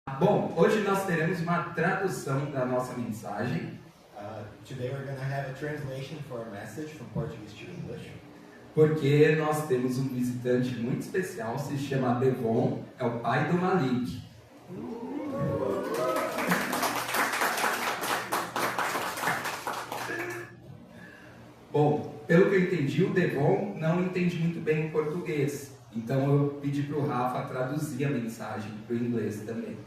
Bom, hoje nós teremos uma tradução da nossa mensagem, Today we're going to have a translation for a message from Portuguese to English. porque nós temos um visitante muito especial, se chama Devon, é o pai do Malik. Bom, pelo que eu entendi, o Devon não entende muito bem o português, então eu pedi para o Rafa traduzir a mensagem para o inglês também.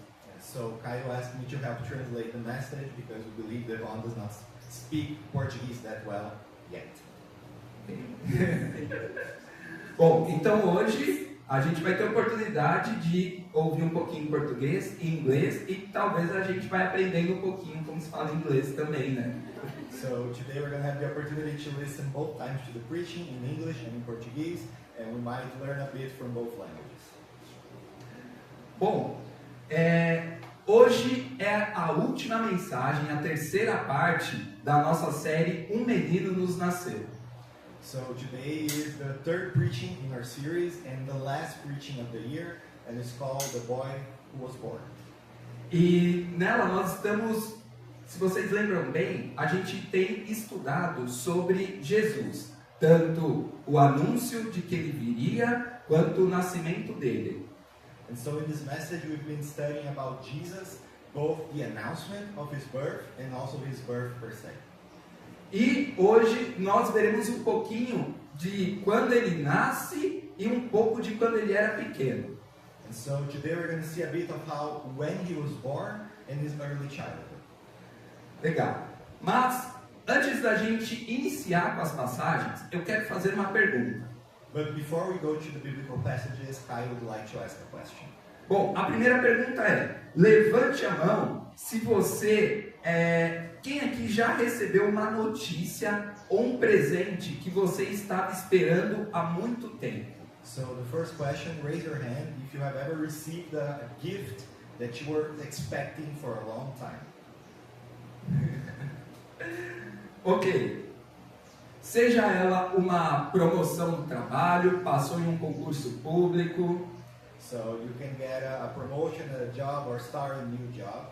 So Caio asked me to help translate the message because we believe that Devon does not speak Portuguese that well yet. Bom, então hoje a gente vai ter a oportunidade de ouvir um pouquinho em português e inglês e talvez a gente vai aprendendo um pouquinho como se fala inglês também, né? So today we're going to have the opportunity to listen both times to the preaching in English and in Portuguese, and we might learn a bit from both languages. Bom, hoje é a última mensagem, a terceira parte da nossa série Um Menino Nos Nasceu. So today is the third preaching in our series and the last preaching of the year, and it's called The Boy Who Was Born. E nela nós estamos, se vocês lembram bem, a gente tem estudado sobre Jesus, tanto o anúncio de que ele viria, quanto o nascimento dele. And so in this message we've been studying about Jesus, both the announcement of his birth and also his birth per se. E hoje nós veremos um pouquinho de quando ele nasce e um pouco de quando ele era pequeno. And so today we're going to see a bit of how when he was born and his early childhood. Legal. Mas antes da gente iniciar com as passagens, eu quero fazer uma pergunta. But before we go to the biblical passages, I would like to ask a question. Bom, a primeira pergunta é: levante a mão se você quem aqui já recebeu uma notícia ou um presente que você estava esperando há muito tempo? So the first question, raise your hand if you have ever received a gift that you were expecting for a long time. Ok. Seja ela uma promoção no trabalho, passou em um concurso público, So you can get a promotion at a job or start a new job.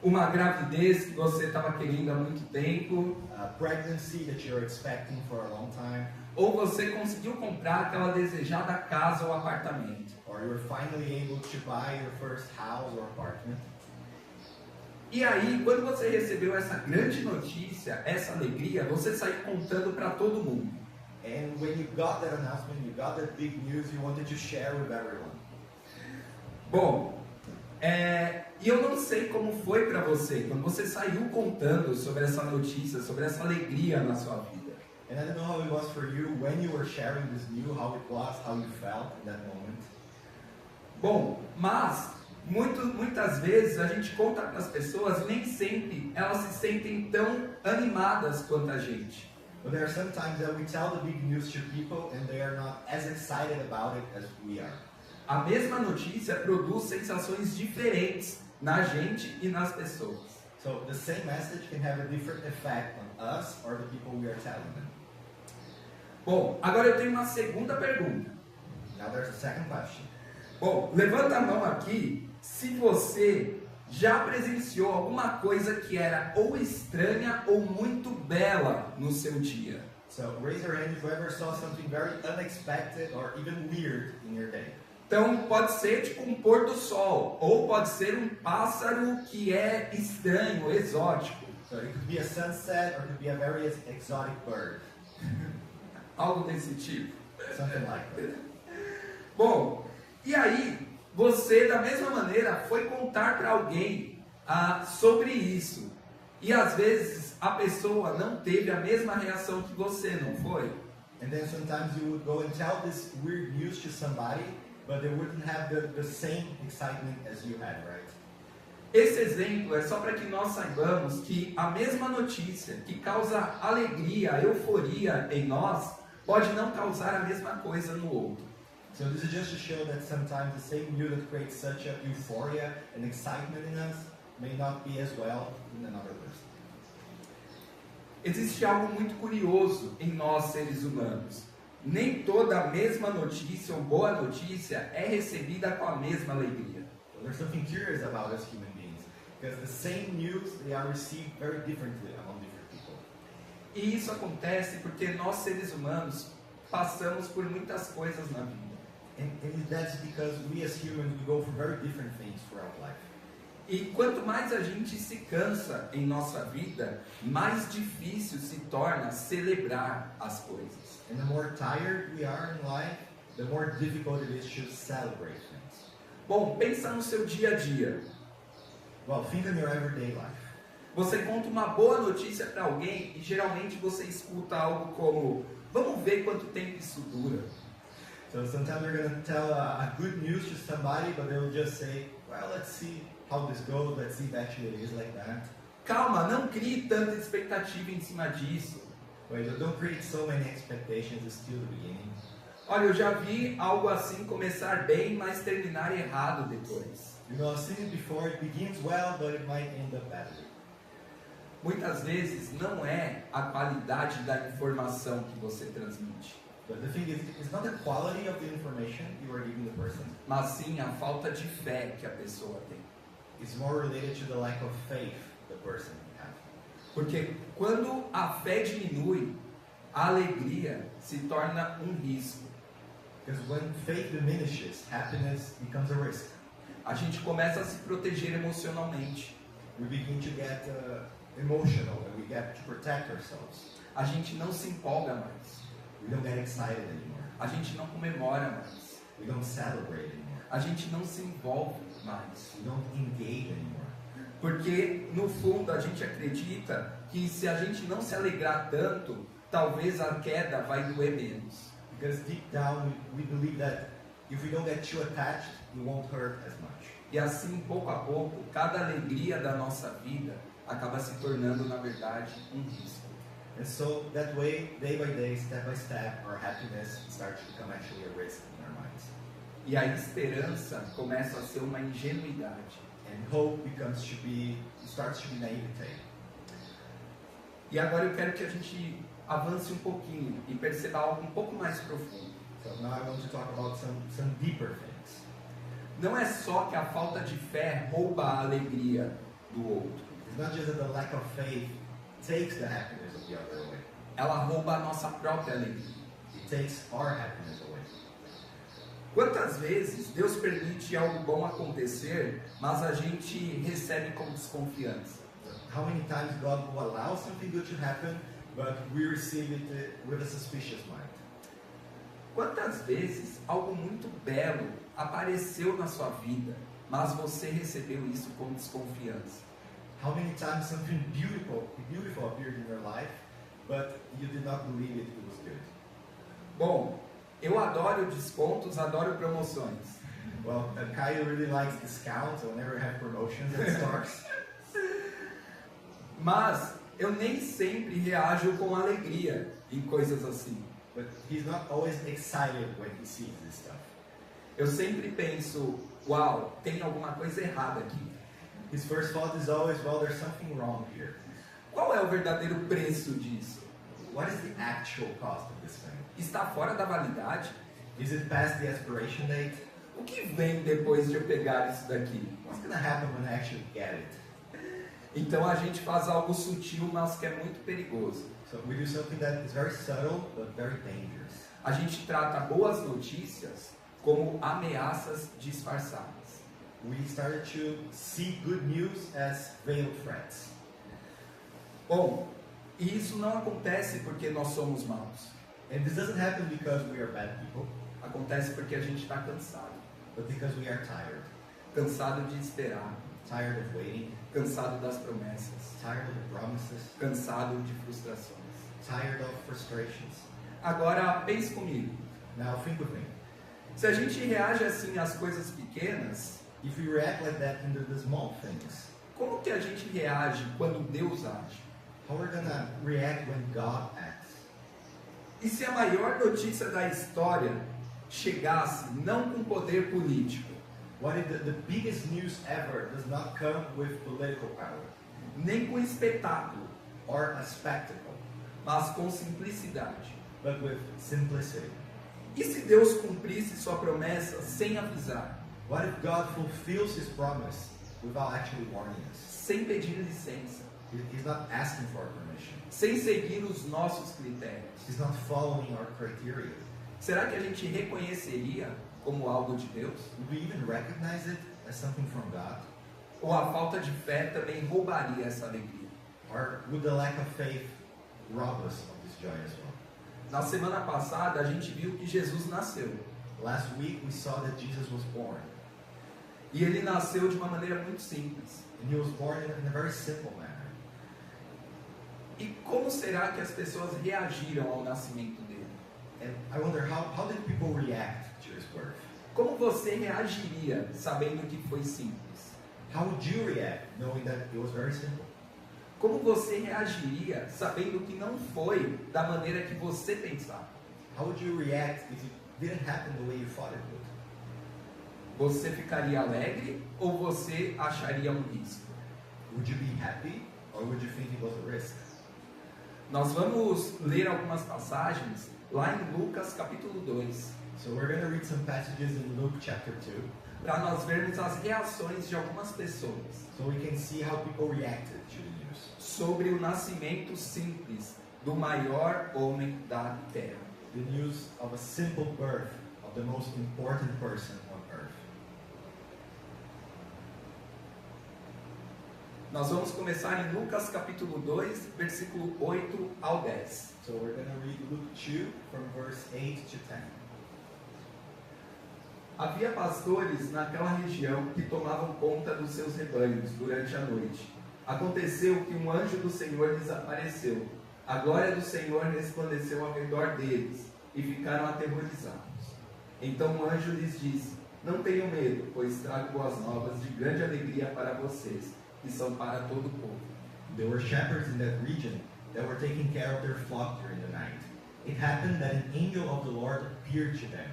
uma gravidez que você estava querendo há muito tempo, A pregnancy that you're expecting for a long time, ou você conseguiu comprar aquela desejada casa ou apartamento. or you're finally able to buy your first house or apartment. E aí, quando você recebeu essa grande notícia, essa alegria, você saiu contando para todo mundo. And when you got that announcement, you got that big news, you wanted to share with everyone. Bom, e eu não sei como foi para você, quando você saiu contando sobre essa notícia, sobre essa alegria na sua vida. And I don't know how it was for you when you were sharing this news, how it was, how you felt in that moment. Bom, mas muitas vezes a gente conta para as pessoas e nem sempre elas se sentem tão animadas quanto a gente. But there are some times that we tell the big news to people and they are not as excited about it as we are. A mesma notícia produz sensações diferentes na gente e nas pessoas. So the same message can have a different effect on us or the people we are telling them. Bom, agora eu tenho uma segunda pergunta. Now there's a second question. Bom, levanta a mão aqui se você já presenciou alguma coisa que era ou estranha ou muito bela no seu dia. So raise your hand if you ever saw something very unexpected or even weird in your day. Então pode ser tipo um pôr do sol, ou pode ser um pássaro que é estranho, exótico. So it could be a sunset or it could be a very exotic bird. Algo desse tipo. Something like that. Bom, e aí você da mesma maneira foi contar para alguém sobre isso. E às vezes a pessoa não teve a mesma reação que você, não foi? And then sometimes you would go and tell this weird news to somebody, but they wouldn't have the same excitement as you had, right? Esse exemplo é só para que nós saibamos que a mesma notícia que causa alegria, euforia em nós, pode não causar a mesma coisa no outro. So this is just to show that sometimes the same news that creates such a euphoria and excitement in us may not be as well in another person. Existe algo muito curioso em nós seres humanos. Nem toda a mesma notícia ou boa notícia é recebida com a mesma alegria. There's something curious about us human beings, because the same news, they are received very differently among different people. E isso acontece porque nós, seres humanos, passamos por muitas coisas na vida. And that's because we as humans, we go through very different things throughout life. E quanto mais a gente se cansa em nossa vida, mais difícil se torna celebrar as coisas. And the more tired we are in life, the more difficult it is to celebrate things. Bom, pensa no seu dia a dia. Well, think in your everyday life. Você conta uma boa notícia para alguém e geralmente você escuta algo como: vamos ver quanto tempo isso dura. So sometimes you're going to tell a good news to somebody, but they'll just say, well, let's see how this goes, let's see if actually it is like that. Calma, não crie tanta expectativa em cima disso. Wait, don't create so many expectations, it's still the beginning. Olha, eu já vi algo assim começar bem, mas terminar errado depois. You know, I've seen it before, it begins well, but it might end up badly. Muitas vezes não é a qualidade da informação que você transmite, But the thing is, it's not the quality of the information you are giving the person. mas sim a falta de fé que a pessoa tem. It's more related to the lack of faith the person has. Porque quando a fé diminui, a alegria se torna um risco. Because when faith diminishes, happiness becomes a risk. A gente começa a se proteger emocionalmente. We begin to get emotional and we get to protect ourselves. A gente não se empolga mais. We don't get excited anymore. A gente não comemora mais. We don't celebrate anymore. A gente não se envolve mais. We don't engage anymore. Porque, no fundo, a gente acredita que se a gente não se alegrar tanto, talvez a queda vai doer menos. Because deep down we believe that if we don't get too attached, it won't hurt as much. E assim, pouco a pouco, cada alegria da nossa vida acaba se tornando, na verdade, um risco. And so that way, day by day, step by step, our happiness starts to become actually a risk in our minds. E a esperança começa a ser uma ingenuidade. And hope starts to be naivete. E agora eu quero que a gente avance um pouquinho e perceba algo um pouco mais profundo. So now I want to talk about some deeper things. Não é só que a falta de fé rouba a alegria do outro. It's not just that the lack of faith takes the happiness of the other away. Ela rouba a nossa própria alegria. It takes our happiness away. Quantas vezes Deus permite algo bom acontecer, mas a gente recebe com desconfiança? How many times God will allow something good to happen, but we receive it with a suspicious mind? Quantas vezes algo muito belo apareceu na sua vida, mas você recebeu isso com desconfiança? How many times something beautiful appeared in your life, but you did not believe it was good? Bom, eu adoro descontos, adoro promoções. Well, Kyle really likes discounts whenever we have promotions at stores. Mas eu nem sempre reajo com alegria em coisas assim. But he's not always excited when he sees this stuff. Eu sempre penso, uau, tem alguma coisa errada aqui. His first thought is always, well, there's something wrong here. Qual é o verdadeiro preço disso? What is the actual cost of this thing? Está fora da validade? Is it past the expiration date? O que vem depois de eu pegar isso daqui? What's going to happen when I actually get it? Então a gente faz algo sutil, mas que é muito perigoso. So we do something that is very subtle, but very dangerous. A gente trata boas notícias como ameaças disfarçadas. We started to see good news as veiled threats. Bom, e isso não acontece porque nós somos maus. And this doesn't happen because we are bad people, Acontece porque a gente está cansado. but because we are tired. Cansado de esperar. Tired of waiting, Cansado das promessas. tired of the promises, Cansado de frustrações. tired of frustrations. Agora, pense comigo. Now think with me. Se a gente reage assim às coisas pequenas, If we react like that into the small things, como que a gente reage quando Deus age? how we're gonna react when God acts? E se a maior notícia da história chegasse não com poder político, What if the biggest news ever does not come with political power nem com espetáculo, or a spectacle, mas com simplicidade? but with simplicity? E se Deus cumprisse sua promessa sem avisar? What if God fulfills His promise without actually warning us? sem pedir licença, He's not asking for our permission. sem seguir os nossos critérios? He's not following our criteria. Será que a gente reconheceria como algo de Deus? Would we even recognize it as something from God? Ou a falta de fé também roubaria essa alegria? Or would the lack of faith rob us of this joy as well? Na semana passada a gente viu que Jesus nasceu. Last week we saw that Jesus was born. E ele nasceu de uma maneira muito simples. And He was born in a very simple manner. E como será que as pessoas reagiram ao nascimento dele? And I wonder, how did people react to His birth? Como você reagiria sabendo que foi simples? How would you react knowing that it was very simple? Como você reagiria sabendo que não foi da maneira que você pensava? How would you react if it didn't happen the way you thought it would? Você ficaria alegre ou você acharia um risco? Would you be happy or would you think it was a risk? Nós vamos ler algumas passagens lá em Lucas capítulo 2, So we're going to read some passages in Luke chapter 2 para nós vermos as reações de algumas pessoas so we can see how people reacted to the news. sobre o nascimento simples do maior homem da terra. The news of a simple birth of the most important person on earth. Nós vamos começar em Lucas capítulo 2, versículo 8 ao 10. So we're going to read Luke 2 from verse 8 to 10. Havia pastores naquela região que tomavam conta dos seus rebanhos durante a noite. Aconteceu que um anjo do Senhor lhes apareceu. A glória do Senhor resplandeceu ao redor deles e ficaram aterrorizados. Então o anjo lhes disse: Não tenham medo, pois trago boas novas de grande alegria para vocês, que são para todo o povo. There were shepherds in that region that were taking care of their flock during the night. It happened that an angel of the Lord appeared to them.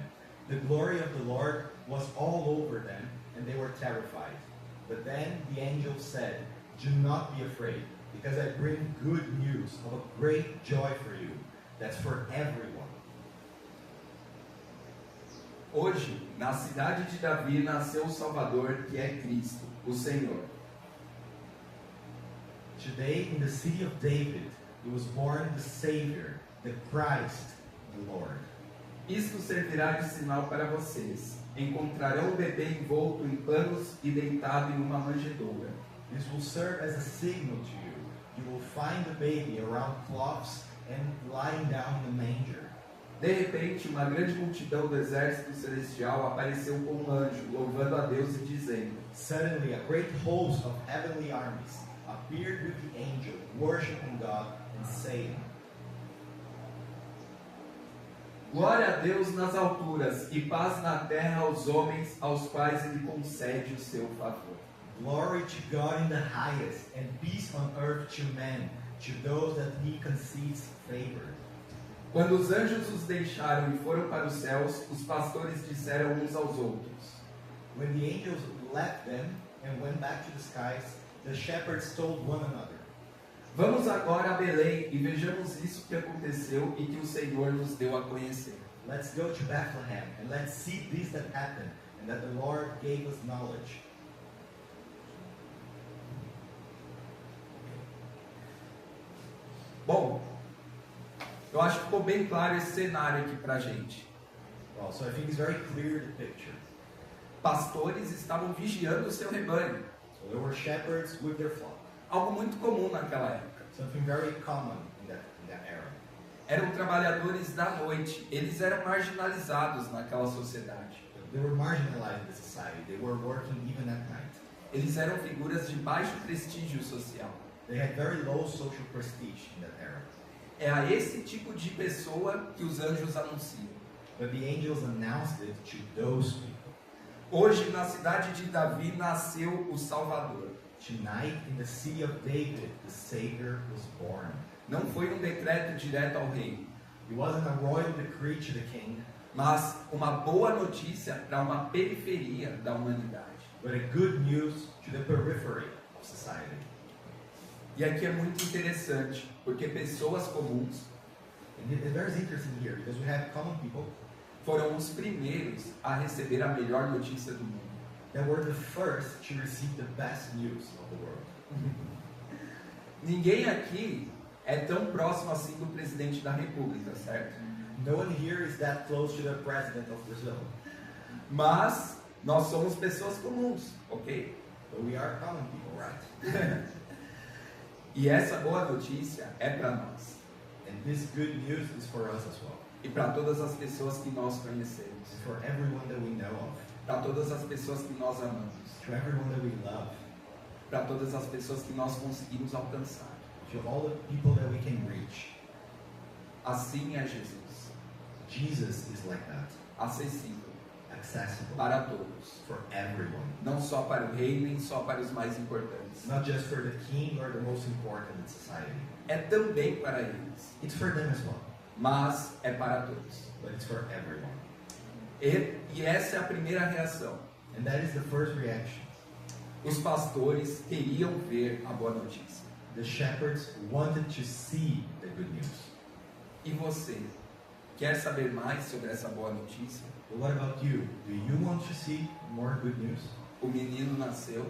The glory of the Lord was all over them, and they were terrified. But then the angel said, Do not be afraid, because I bring good news of a great joy for you. That's for everyone. Hoje, na cidade de Davi, nasceu o Salvador, que é Cristo, o Senhor. Today, in the city of David, it was born the Savior, the Christ, the Lord. Isto servirá de sinal para vocês. Encontrarão o bebê envolto em panos e deitado em uma manjedoura. This will serve as a signal to you. You will find the baby around cloths and lying down in the manger. De repente, uma grande multidão do exército celestial apareceu com um anjo, louvando a Deus e dizendo: Suddenly, a great host of heavenly armies appeared with the angel, worshiping God and saying, Glória a Deus nas alturas e paz na terra aos homens aos quais Ele concede o seu favor. Glory to God in the highest, and peace on earth to men, to those that He concedes favor. Quando os anjos os deixaram e foram para os céus, os pastores disseram uns aos outros: When the angels left them and went back to the skies, the shepherds told one another, Vamos agora a Belém e vejamos isso que aconteceu e que o Senhor nos deu a conhecer. Let's go to Bethlehem and let's see this that happened and that the Lord gave us knowledge. Bom, eu acho que ficou bem claro esse cenário aqui pra gente. Well, so I think it's very clear the picture. Pastores estavam vigiando o seu rebanho, So there were shepherds with their flock, algo muito comum naquela época. something very common in that era. Eram trabalhadores da noite, eles eram marginalizados naquela sociedade. They were marginalized in the society. They were working even at night. Eles eram figuras de baixo prestígio social. They had very low social prestige in that era. É a esse tipo de pessoa que os anjos anunciam. But the angels announced it to those people. Hoje, na cidade de Davi, nasceu o Salvador. Tonight, in the city of David, the Savior was born. Não foi um decreto direto ao rei, It wasn't a royal decree to the king, mas uma boa notícia para uma periferia da humanidade. but a good news to the periphery of society. E aqui é muito interessante, porque pessoas comuns And it's very interesting here because we have common people foram os primeiros a receber a melhor notícia do mundo. that were the first to receive the best news of the world. Ninguém aqui é tão próximo assim do presidente da República, certo? No one here is that close to the president of Brazil, Mas nós somos pessoas comuns, ok? but we are common people, right? E essa boa notícia é para nós And this good news is for us as well, e para todas as pessoas que nós conhecemos, it's for everyone that we know of, para todas as pessoas que nós amamos, to everyone that we love, para todas as pessoas que nós conseguimos alcançar. to all the people that we can reach. Assim é Jesus, Jesus is like that, acessível accessible para todos, for everyone. não só para o rei, nem só para os mais importantes. It's not just for the king or the most important in society. É também para eles, It's for them as well, mas é para todos. but it's for everyone. E essa é a primeira reação. And that is the first reaction. Os pastores queriam ver a boa notícia. The shepherds wanted to see the good news. E você, quer saber mais sobre essa boa notícia? But what about you? Do you want to see more good news? O menino nasceu,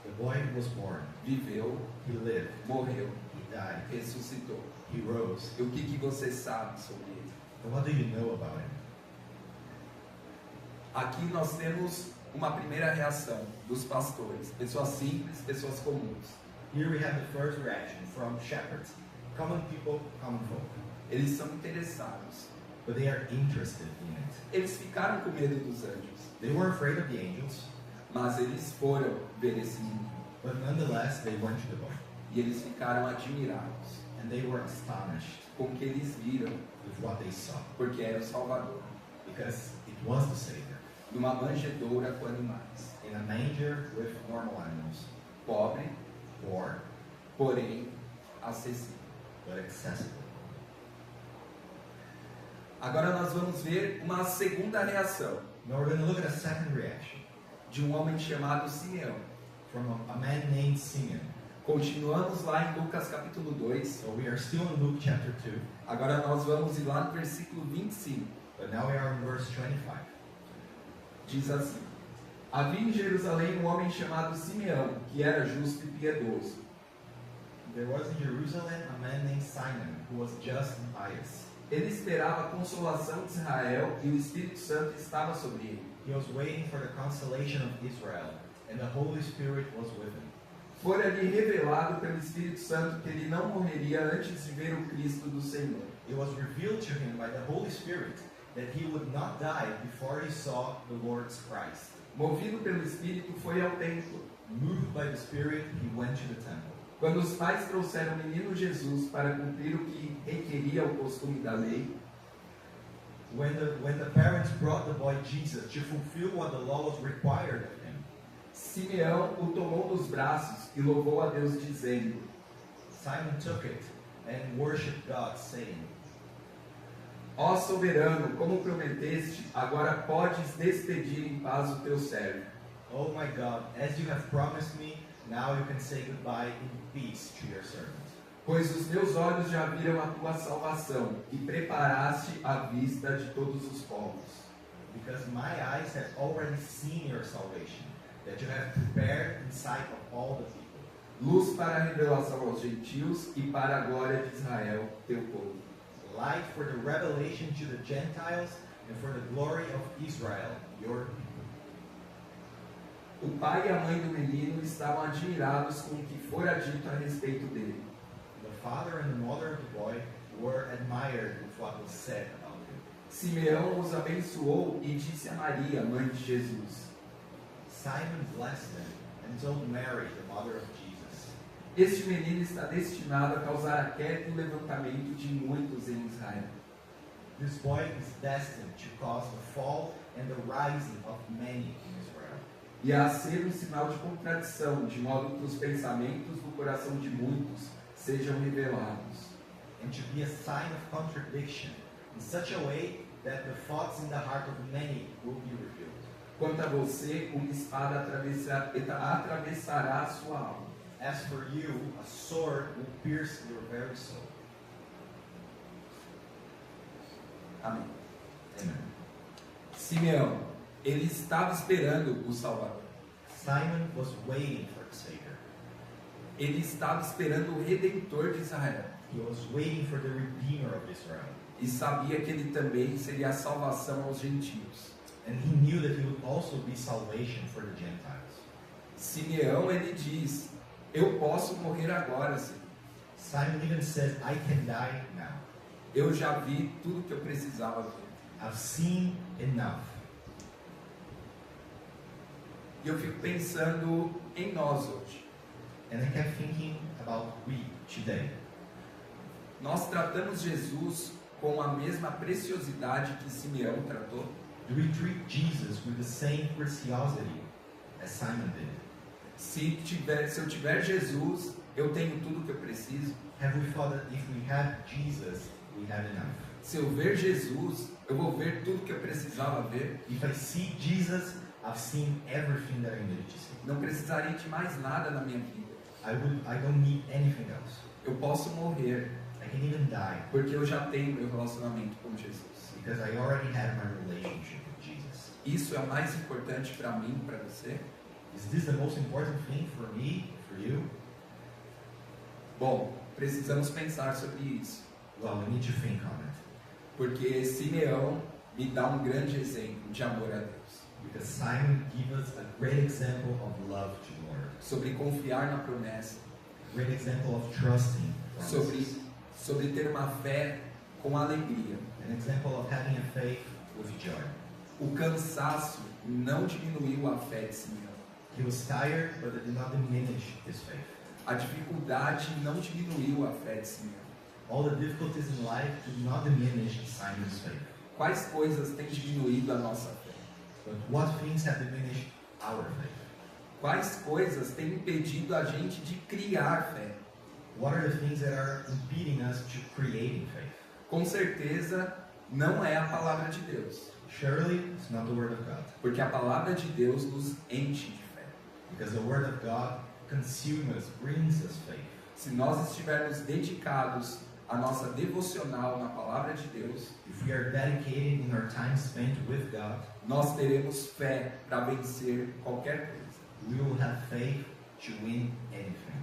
The boy was born, viveu, he lived, morreu, he died, ressuscitou. he rose. E o que você sabe sobre ele? And what do you know about him? Aqui nós temos uma primeira reação dos pastores, pessoas simples, pessoas comuns. Here we have the first reaction from shepherds, common people, common folk. Eles são interessados. But they are interested in it. Eles ficaram com medo dos anjos, They were afraid of the angels, mas eles foram ver esse menino. but nonetheless they went to the boy. E eles ficaram admirados And they were astonished com o que eles viram, with what they saw, porque era o Salvador, because it was the Savior, numa manjedoura com animais, in a manger with normal animals, pobre, poor, porém acessível. but accessible. Agora nós vamos ver uma segunda reação Now we're going to look at a second reaction de um homem chamado Simeão. from a man named Simeon. Continuamos lá em Lucas capítulo 2. So we are still in Luke chapter 2, Agora nós vamos ir lá no versículo 25. but now we are in verse 25. Diz assim: Havia em Jerusalém um homem chamado Simeão, que era justo e piedoso. There was in Jerusalem a man named Simon who was just and pious. Ele esperava a consolação de Israel e o Espírito Santo estava sobre ele. He was waiting for the consolation of Israel, and the Holy Spirit was with him. Fora-lhe revelado pelo Espírito Santo que ele não morreria antes de ver o Cristo do Senhor. It was revealed to him by the Holy Spirit that he would not die before he saw the Lord's Christ. Movido pelo Espírito, foi ao templo. Moved by the Spirit, he went to the temple. Quando os pais trouxeram o menino Jesus para cumprir o que requeria o costume da lei, When the parents brought the boy Jesus to fulfill what the law was required of him, Simeão o tomou nos braços e louvou a Deus, dizendo: Simon took it and worshipped God, saying, Ó soberano, como prometeste, agora podes despedir em paz o teu servo. Oh my God, as you have promised me, now you can say goodbye in peace to your servant. Pois os meus olhos já viram a tua salvação e preparaste a vista de todos os povos. Because my eyes have already seen your salvation, that you have prepared in sight of all the people. Luz para a revelação aos gentios e para a glória de Israel, teu povo. Light for the revelation to the Gentiles and for the glory of Israel, your people. O pai e a mãe do menino estavam admirados com o que fora dito a respeito dele. The father and the mother of the boy were admired with what was said about him. Simeão os abençoou e disse a Maria, mãe de Jesus: Simon blessed them and told Mary, the mother of Jesus, Este menino está destinado a causar a queda e o levantamento de muitos em Israel. this boy is destined to cause the fall and the rising of many in Israel, E a ser um sinal de contradição, de modo que os pensamentos do coração de muitos sejam revelados. and to be a sign of contradiction in such a way that the thoughts in the heart of many will be revealed. Quanto a você, uma espada atravessará a sua alma. As for you, a sword will pierce your very soul. Amém. Amen. Simeão, ele estava esperando o Salvador. Simon was waiting for the Savior. Ele estava esperando o Redentor de Israel. He was waiting for the Redeemer of Israel. E sabia que ele também seria a salvação aos gentios. And he knew that he would also be salvation for the Gentiles. Simeão, ele diz, eu posso morrer agora, Senhor. Simon even says, I can die now. Eu já vi tudo que eu precisava ver. I've seen enough. E eu fico pensando em nós hoje. And I kept thinking about we today. Nós tratamos Jesus com a mesma preciosidade que Simeão tratou? Do we treat Jesus with the same preciosity as Simon did? Se eu tiver Jesus, eu tenho tudo que eu preciso. Have we thought that if we have Jesus, we have enough? Se eu ver Jesus, eu vou ver tudo que eu precisava ver. If I see Jesus, I've seen everything that I needed to see. Não precisaria de mais nada na minha vida. I don't need anything else. Eu posso morrer, I can even die porque eu já tenho meu relacionamento com Jesus. because I already have my relationship with Jesus. Isso é o mais importante para mim, para você? Is this the most important thing for me, for you? Bom, precisamos pensar sobre isso, Well, we need to think on it. porque Simeão me dá um grande exemplo de amor a Deus, Because Simon gives us a great example of love to the Lord. sobre confiar na promessa, A great example of trusting promises. sobre ter uma fé com alegria. An example of having a faith with joy. O cansaço não diminuiu a fé de Simeão. He was tired, but it did not diminish his faith. A dificuldade não diminuiu a fé de Simeão. All the difficulties in life did not diminish Simon's faith. Quais coisas têm diminuído a nossa fé? But what things have diminished our faith? Quais coisas têm impedido a gente de criar fé? What are the things that are impeding us to creating faith? Com certeza não é a palavra de Deus, Surely it's not the word of God. porque a palavra de Deus nos enche de fé. Because the word of God consumes us, brings us faith. Se nós estivermos dedicados à nossa devocional na palavra de Deus, If we are dedicated in our time spent with God, nós teremos fé para vencer qualquer coisa. we will have faith to win anything.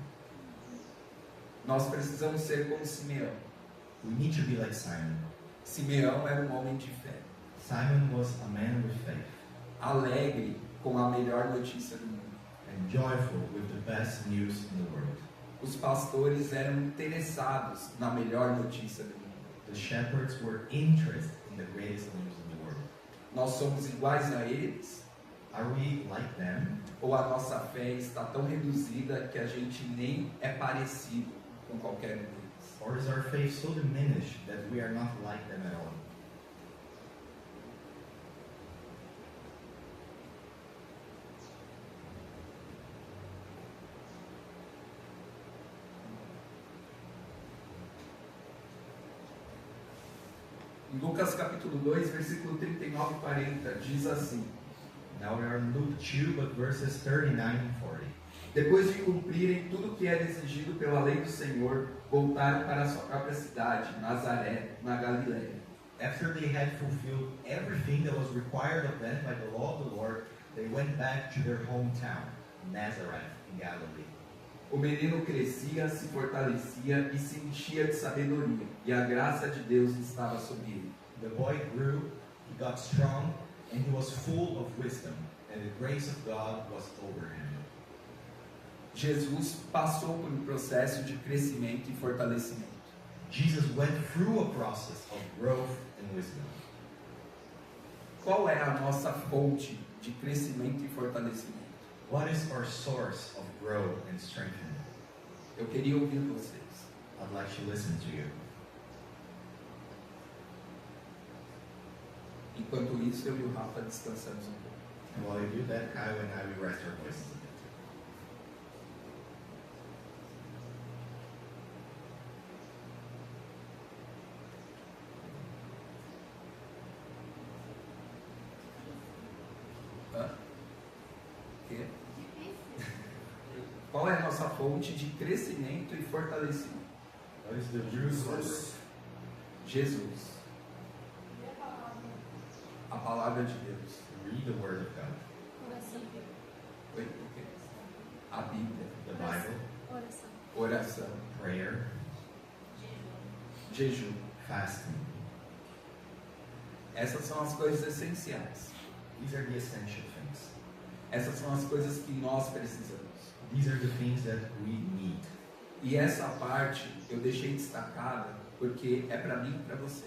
Nós precisamos ser como Simeão. We need to be like Simon. Simeão era um homem de fé, Simon was a man with faith alegre com a melhor notícia do mundo. and joyful with the best news in the world. Os pastores eram interessados na melhor notícia do mundo. The shepherds were interested in the greatest news in the world. Nós somos iguais a eles? Are we like them? Ou a nossa fé está tão reduzida que a gente nem é parecido com qualquer um deles? Or is our faith so diminished that we are not like them at all? Em Lucas capítulo 2, versículo 39 e 40, diz assim: Now we are in Luke 2, but verses 39 and 40. Depois de cumprirem tudo o que era exigido pela lei do Senhor, voltaram para a sua própria cidade, Nazaré, na Galiléia. After they had fulfilled everything that was required of them by the law of the Lord, they went back to their hometown, Nazareth, in Galilee. O menino crescia, se fortalecia e se enchia de sabedoria, e a graça de Deus estava sobre ele. The boy grew, he got strong, and he was full of wisdom, and the grace of God was over him. Jesus passou por um processo de crescimento e fortalecimento. Jesus went through a process of growth and wisdom. Qual é a nossa fonte de crescimento e fortalecimento? What is our source of growth and strengthening? Eu queria ouvir vocês. I'd like to listen to you. Enquanto isso, eu e o Rafa descansamos um pouco. And while you do that, Kyle and I, we rest our voices a bit. Quê? Qual é a nossa fonte de crescimento e fortalecimento? What is the true source? Jesus. A palavra de Deus. Read the word of God. Oi? O quê? jejum. fasting. Essas são as coisas essenciais. These are the essential things. Essas são as coisas que nós precisamos. These are the things that we need. E essa parte eu deixei destacada porque é para mim e para você.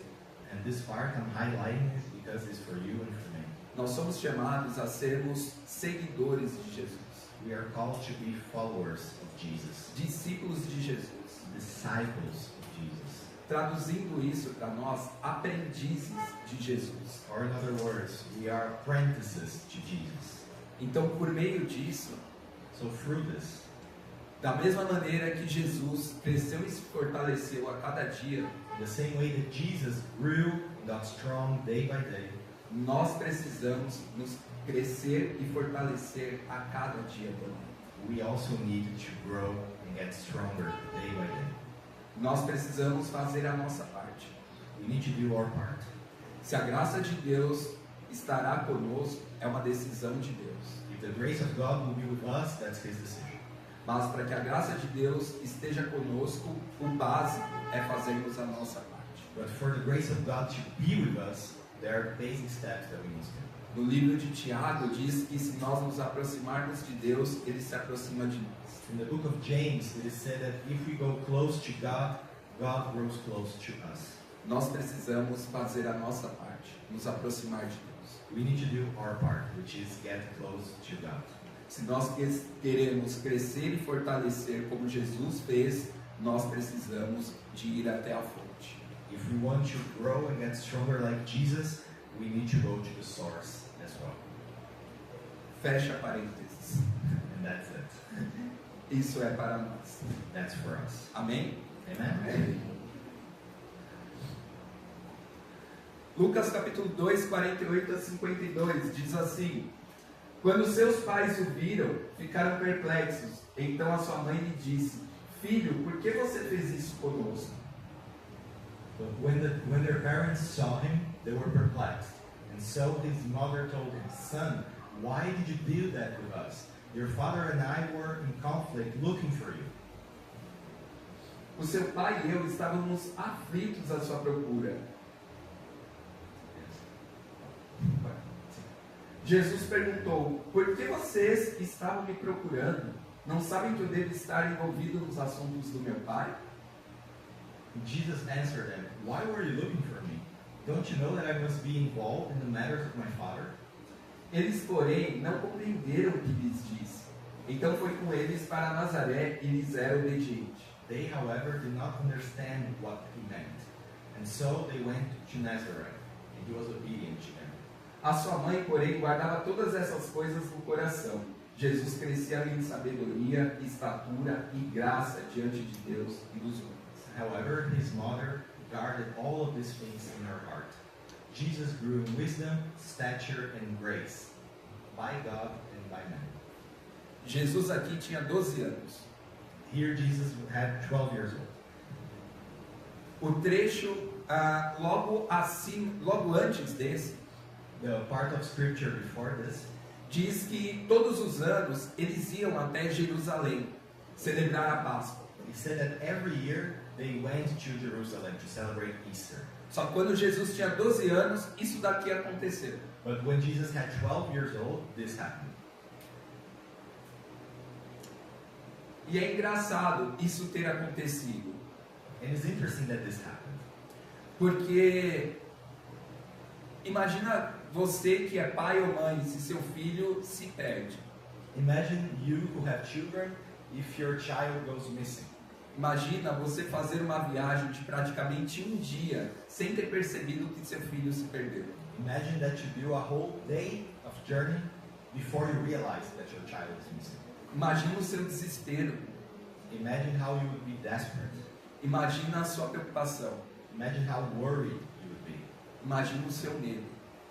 And this part I'm highlighting it because it's for you and for me. Nós somos chamados a sermos seguidores de Jesus, We are called to be followers of Jesus, discípulos de Jesus. disciples of Jesus. Traduzindo isso para nós, aprendizes de Jesus. Or in other words, we are apprentices to Jesus. Então, por meio disso, So through this, da mesma maneira que Jesus cresceu e se fortaleceu a cada dia, in the same way that Jesus grew and got strong day by day, nós precisamos nos crescer e fortalecer a cada dia também. we also need to grow and get stronger day by day. Nós precisamos fazer a nossa parte. We need to do our part. Se a graça de Deus estará conosco, é uma decisão de Deus. If the grace of God will be with us, that's His decision. Mas para que a graça de Deus esteja conosco, o básico é fazermos a nossa parte. But for the grace of God to be with us, there are basic steps that we must do. No livro de Tiago diz que se nós nos aproximarmos de Deus, Ele se aproxima de nós. In the book of James, it is said that if we go close to God, God grows close to us. Nós precisamos fazer a nossa parte, nos aproximar de Deus. We need to do our part, which is get close to God. Se nós queremos crescer e fortalecer como Jesus fez, nós precisamos de ir até a fonte. If we want to grow and get stronger like Jesus, we need to go to the source as well. Fecha parênteses. And that's it. Isso é para nós. That's for us. Amém? Amen? Lucas capítulo 2, 48 a 52 diz assim: Quando seus pais o viram, ficaram perplexos. Então a sua mãe lhe disse: Filho, por que você fez isso conosco? But when their parents saw him, they were perplexed. And so his mother told him, Son, why did you do that with us? Your father and I were in conflict looking for you. O seu pai e eu estávamos aflitos à sua procura. Jesus perguntou: Por que vocês estavam me procurando? Não sabem que eu devo estar envolvido nos assuntos do meu pai? Jesus answered them, Why were you looking for me? Don't you know that I must be involved in the matters of my father? Eles, porém, não compreenderam o que lhes disse. Então foi com eles para Nazaré e lhes era obediente. They, however, did not understand what he meant. And so they went to Nazareth, and he was obedient to them. A sua mãe, porém, guardava todas essas coisas no coração. Jesus crescia em sabedoria, estatura e graça diante de Deus e dos homens. However, his mother guarded all of these things in her heart. Jesus grew in wisdom, stature, and grace, by God and by man. Jesus aqui tinha 12 anos. Here Jesus had 12 years old. O trecho logo antes desse, The part of scripture before this diz que todos os anos eles iam até Jerusalém celebrar a Páscoa. he said that every year they went to Jerusalem to celebrate Easter. Só que quando Jesus tinha 12 anos, isso daqui aconteceu. But when Jesus had 12 years old, this happened. E é engraçado isso ter acontecido, And it's interesting that this happened. porque imagina você que é pai ou mãe, se seu filho se perde. Imagine you who have children if your child goes missing. Imagina você fazer uma viagem de praticamente um dia sem ter percebido que seu filho se perdeu. Imagine that you do a whole day of journey before you realize that your child is missing. Imagina o seu desespero. Imagine how you would be desperate. Imagina a sua preocupação. Imagine how worried you would be. Imagina o seu medo.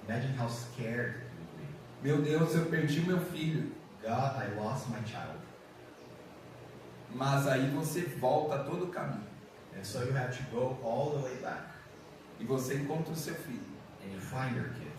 Imagine how scared you would be. Meu Deus, eu perdi meu filho. God, I lost my child. Mas aí você volta todo o caminho. And so you have to go all the way back. E você encontra o seu filho And you find your kid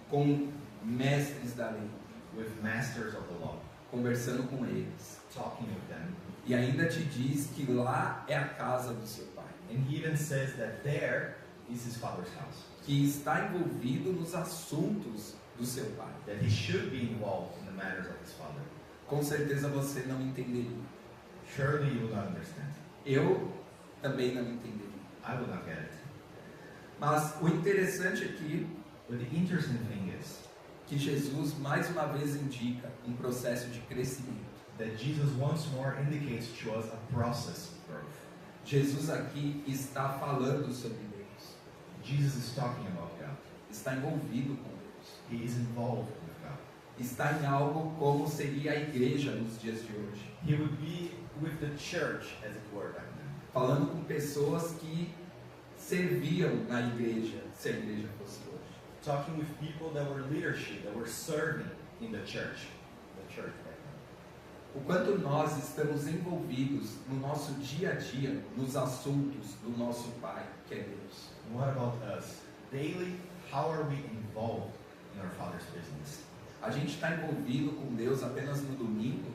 com mestres da lei, with masters of the law, conversando com eles. talking with them. E ainda te diz que lá é a casa do seu pai. And he even says that there is his father's house. que está envolvido nos assuntos do seu pai. That he should be involved in the matters of his father. Com certeza você não entenderia. Surely you will not understand. Eu também não entenderia. I will not get it. Mas o interessante aqui But the interesting thing is que Jesus mais uma vez indica um processo de crescimento. that Jesus once more indicates to us a process of growth. Jesus aqui está falando sobre Deus, Jesus is talking about God. está envolvido com Deus, He is involved with God. está em algo como seria a igreja nos dias de hoje, He would be with the church, as it were, back then. falando com pessoas que serviam na igreja, se a igreja fosse hoje. Talking with people that were leadership, that were serving in the church back then. O quanto nós estamos envolvidos no nosso dia a dia, nos assuntos do nosso Pai, que é Deus. And what about us? Daily, how are we involved in our Father's business? A gente está envolvido com Deus apenas no domingo,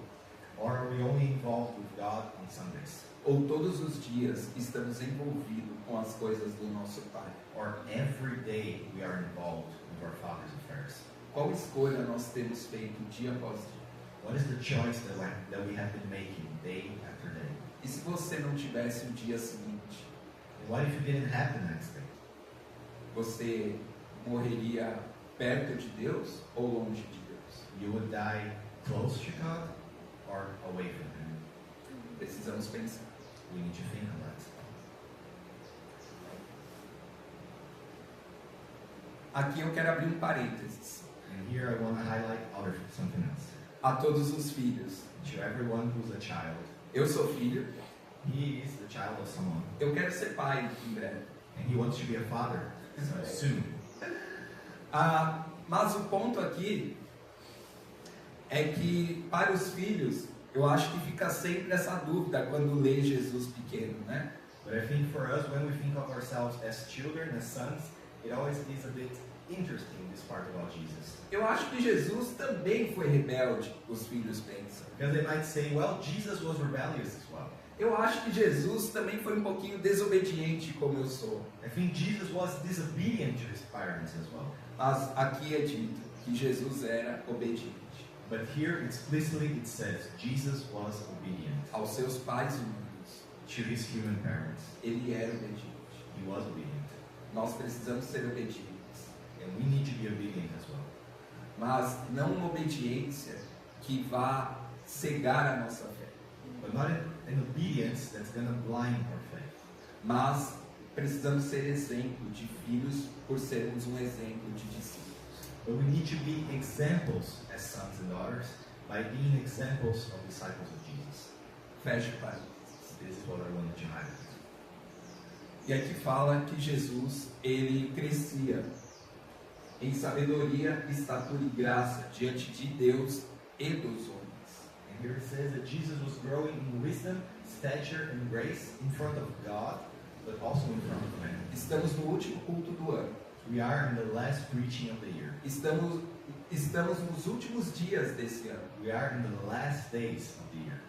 Or are we only involved with God on Sundays? ou todos os dias estamos envolvidos com as coisas do nosso Pai? Or every day we are involved with our Father's affairs? Qual escolha nós temos feito dia após dia? What is the choice that we have been making day after day? E se você não tivesse o dia seguinte, And what if you didn't have the next day? você morreria perto de Deus ou longe de Deus? You would die close to God or away from Him? Precisamos pensar. We need to think on that. Aqui eu quero abrir um parênteses. And here I want to highlight something else. A todos os filhos. To everyone who's a child, Eu sou filho, he is the child of someone. eu quero ser pai em breve. And he wants to be a father soon. Mas o ponto aqui é que para os filhos, eu acho que fica sempre essa dúvida quando lê Jesus pequeno, né? But I think for us, when we think of ourselves as children, as sons, it always is a bit interesting, this part about Jesus. Eu acho que Jesus também foi rebelde, os filhos pensam. Because they might say, well, Jesus was rebellious as well. Eu acho que Jesus também foi um pouquinho desobediente, como eu sou. I think Jesus was disobedient to his parents as well. Mas aqui é dito que Jesus era obediente But here explicitly it says Jesus was obedient aos seus pais humanos. to his human parents. Ele era obediente. He was obedient. Nós precisamos ser obedientes. And we need to be obedient as well. Mas não uma obediência que vá cegar a nossa fé. But not an obedience that's going to blind our faith. Mas precisamos ser exemplo de filhos por sermos um exemplo de discípulos. But we need to be examples as sons and daughters by being examples of disciples of Jesus. Feche parênteses. This is what I wanted to highlight. E aqui fala que Jesus, ele crescia em sabedoria, estatura e graça diante de Deus e dos homens. And here it says that Jesus was growing in wisdom, stature, and grace in front of God, but also in front of men. Estamos no último culto do ano. We are in the last preaching of the year. Estamos nos últimos dias desse ano. We are in the last days of the year.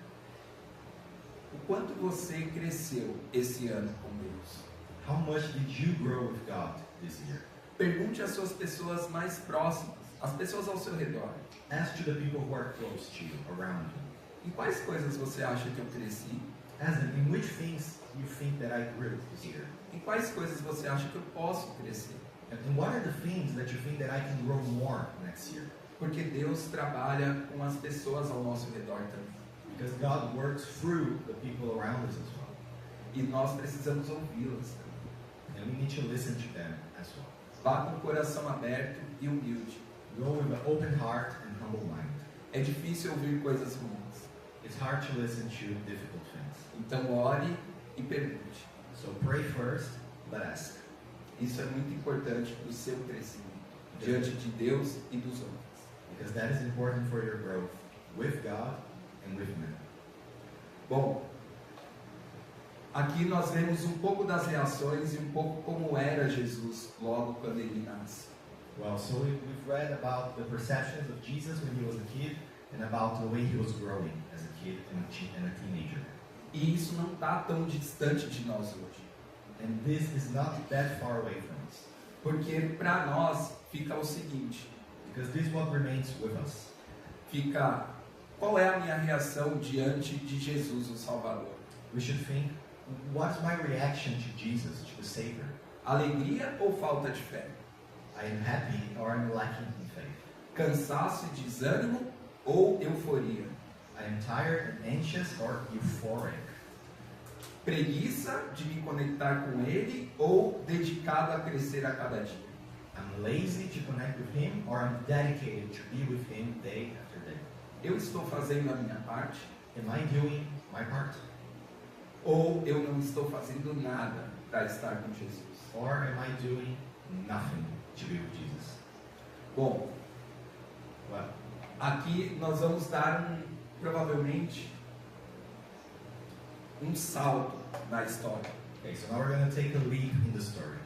O quanto você cresceu esse ano com Deus? How much did you grow with God this year? Pergunte às suas pessoas mais próximas, às pessoas ao seu redor. Ask to the people who are close to you, around you. Em quais coisas você acha que eu cresci? Ask them, in which things you think that I grew this year? Em quais coisas você acha que eu posso crescer? And what are the things that you think that I can grow more next year? Porque Deus trabalha com as pessoas ao nosso redor também. Because God works through the people around us as well. E nós precisamos ouvi-las também. And we need to listen to them as well. Vá com o coração aberto e humilde. Go with an open heart and humble mind. É difícil ouvir coisas ruins. It's hard to listen to difficult things. Então ore e pergunte. So pray first, but ask. Isso é muito importante para o seu crescimento diante de Deus e dos homens. Because that is important for your growth with God and with men. Bom, aqui nós vemos um pouco das reações e um pouco como era Jesus logo quando ele nasce. Well, so we've read about the perceptions of Jesus when he was a kid and about the way he was growing as a kid and a teenager. E isso não está tão distante de nós hoje. And this is not that far away from us. Porque para nós fica o seguinte, Because this is what remains with us. fica qual é a minha reação diante de Jesus, o Salvador? We should think, what's my reaction to Jesus, to the Savior? Alegria ou falta de fé? I am happy or I'm lacking in faith. Cansaço e desânimo ou euforia? I am tired and anxious or euphoric. Preguiça de me conectar com Ele ou dedicado a crescer a cada dia? I'm lazy to connect with Him or I'm dedicated to be with Him day after day. Eu estou fazendo a minha parte Am I doing my part? ou eu não estou fazendo nada para estar com Jesus? Or am I doing nothing to be with Jesus? Bom, Well, aqui nós vamos dar provavelmente um salto na história. okay, so now we're going to take a leap in the story.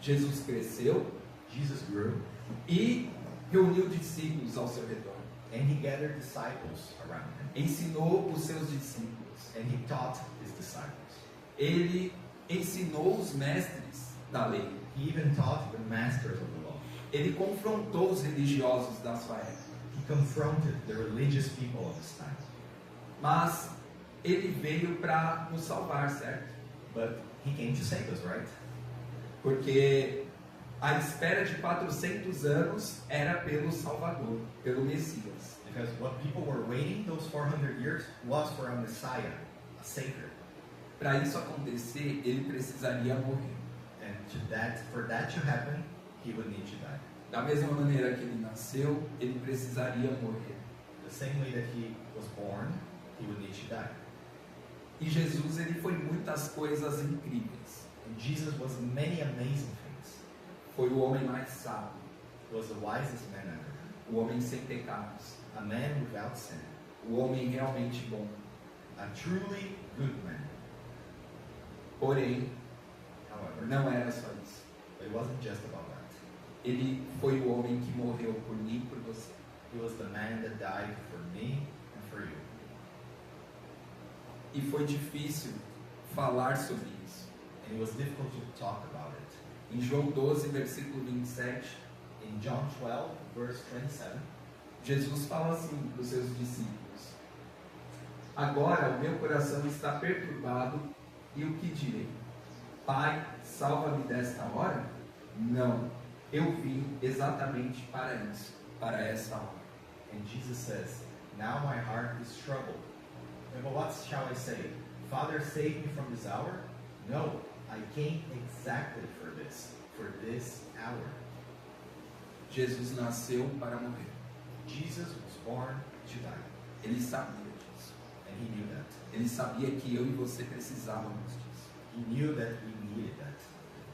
Jesus cresceu Jesus grew e reuniu discípulos ao seu redor. and He gathered disciples around Him. Ensinou os seus discípulos. And He taught His disciples. Ele ensinou os mestres da lei. He even taught the masters of the law. Ele confrontou os religiosos da sua época. He confronted the religious people of His time. Mas ele veio para nos salvar, certo? But He came to save us, right? Porque a espera de 400 anos era pelo Salvador, pelo Messias. Because what people were waiting those 400 years was for a Messiah, a Savior. Para isso acontecer, ele precisaria morrer. And for that to happen, He would need to die. Da mesma maneira que ele nasceu, ele precisaria morrer. The same way that He was born, He would need to die. E Jesus, ele foi muitas coisas incríveis. And Jesus was many amazing things. Foi o homem mais sábio, He was the wisest man ever. o homem sem pecados, A man without sin. o homem realmente bom. A truly good man. Porém, However, não era só isso. it wasn't just about that. Ele foi o homem que morreu por mim e por você. He was the man that died for me and for you. E foi difícil falar sobre isso. And it was difficult to talk about it. Em João 12, versículo 27, In John 12, verse 27, Jesus fala assim para os seus discípulos: Agora o meu coração está perturbado, e o que direi? Pai, salva-me desta hora? Não, eu vim exatamente para isso, para esta hora. and Jesus says, Now my heart is troubled. But what shall I say? Father, save me from this hour? No, I came exactly for this hour. Jesus nasceu para morrer. Jesus was born to die, Ele sabia disso. and He knew that. Ele sabia que eu e você precisávamos disso. He knew that we needed that.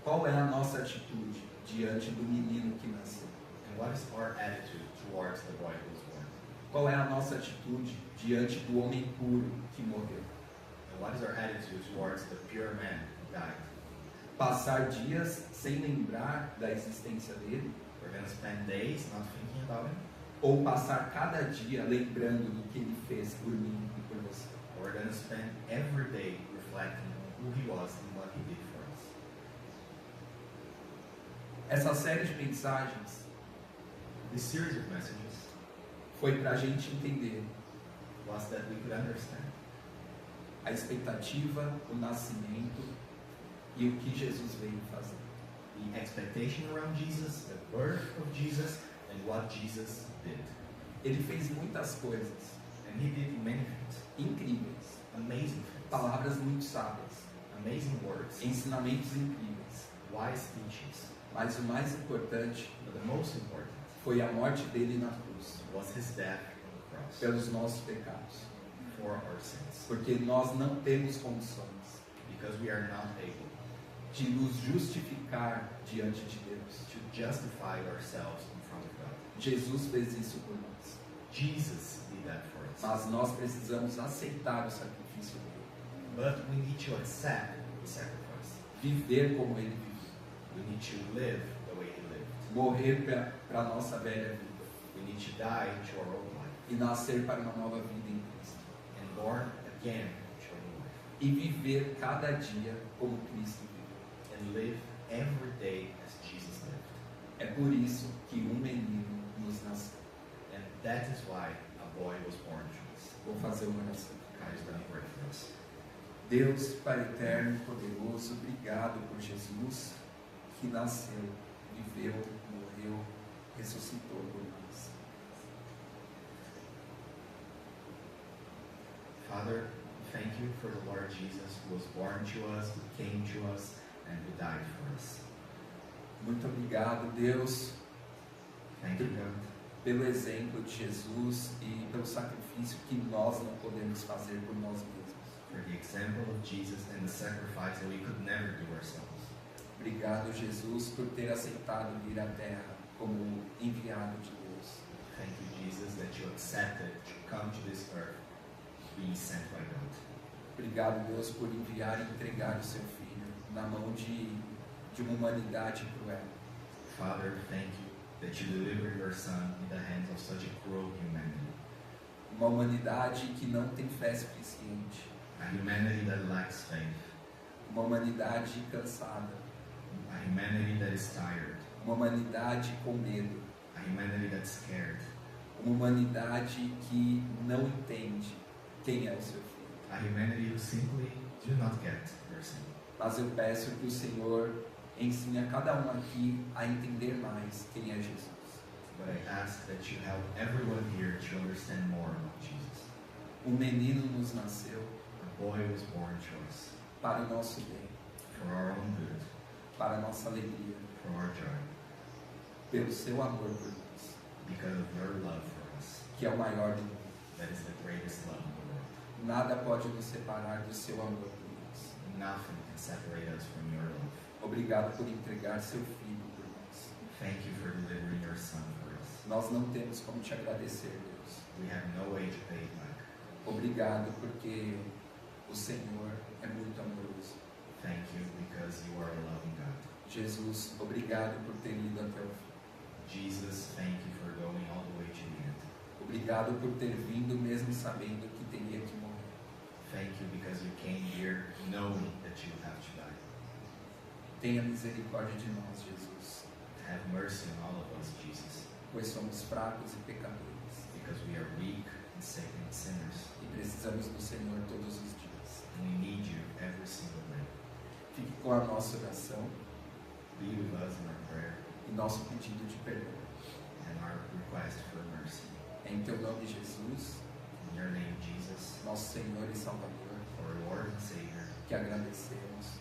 Qual é a nossa atitude diante do menino que nasceu? And what is our attitude towards the boy who was born? Qual é a nossa atitude diante do homem puro que morreu? And what is our attitude towards the pure man who died? Passar dias sem lembrar da existência dele? We're going to spend days not thinking about him, Ou passar cada dia lembrando do que ele fez por mim e por você? or we're going to spend every day reflecting on who he was and what he did for us. Essa série de mensagens This series of messages foi para a gente entender was that we could understand a expectativa, o nascimento e o que Jesus veio fazer. the expectation around Jesus, the birth of Jesus, and what Jesus did. Ele fez muitas coisas And he did many things, incríveis, amazing things, palavras muito sábias, amazing words, ensinamentos incríveis, wise teachings. mas o mais importante But the most important foi a morte dele na cruz, was his death on the cross pelos nossos pecados, for our sins, porque nós não temos condições because we are not able de nos justificar diante de Deus. to justify ourselves in front of God. Jesus fez isso por nós, Jesus did that for us. mas nós precisamos aceitar o sacrifício dele, But we need to accept the sacrifice. viver como ele viveu, We need to live the way he lived. morrer para a nossa velha vida We need to die to our old life e nascer para uma nova vida em Cristo, and born again to a new life. e viver cada dia como Cristo viveu. and live every day as Jesus lived. É por isso que um menino nos nasceu. And that is why a boy was born to us. Vou fazer uma oração. God is going to pray for us. Deus, Pai eterno e poderoso, obrigado por Jesus, que nasceu, viveu, morreu, ressuscitou por nós. Father, thank you for the Lord Jesus who was born to us, who came to us, and who died for us. Muito obrigado, Deus, Thank you, God, pelo exemplo de Jesus e pelo sacrifício que nós não podemos fazer por nós mesmos. for the example of Jesus and the sacrifice that we could never do ourselves. Obrigado, Jesus, por ter aceitado vir à Terra como enviado de Deus. Thank you, Jesus, that you accepted to come to this earth, being sent by God. Obrigado, Deus, por enviar e entregar o seu Filho na mão de uma humanidade cruel. Father, thank you that you delivered your Son in the hands of such a cruel humanity. Uma humanidade que não tem fé suficiente. A humanity that lacks faith. Uma humanidade cansada. A humanity that is tired. Uma humanidade com medo. A humanity that's scared. Uma humanidade que não entende quem é o seu Filho. A humanity who simply do not get their sin. Mas eu peço que o Senhor ensine a cada um aqui a entender mais quem é Jesus. But I ask that you help everyone here to understand more about Jesus. Um menino nos nasceu A boy was born to us para o nosso bem, for our own good, para a nossa alegria, for our joy, pelo seu amor por nós, because of your love for us. que é o maior do mundo. That is the greatest love in the world. Nada pode nos separar do seu amor por nós. Nothing can separate us from your love. Obrigado por entregar seu Filho por nós. Thank you for delivering your Son for us. Nós não temos como te agradecer, Deus. We have no way to pay it back. Obrigado porque o Senhor é muito amoroso. Thank you because you are a loving God. Jesus, obrigado por ter ido até o fim. Jesus, thank you for going all the way to the end. Obrigado por ter vindo mesmo sabendo que teria que morrer. Thank you because you came here knowing that you have to die. Tenha misericórdia de nós, Jesus, Have mercy on all of us, Jesus, pois somos fracos e pecadores because we are weak and sick and sinners. e precisamos do Senhor todos os dias. And we need you every single day. Fique com a nossa oração Be with us in our prayer e nosso pedido de perdão. and our request for mercy. Em teu nome, Jesus, In your name, Jesus, nosso Senhor e Salvador, our Lord and Savior, que agradecemos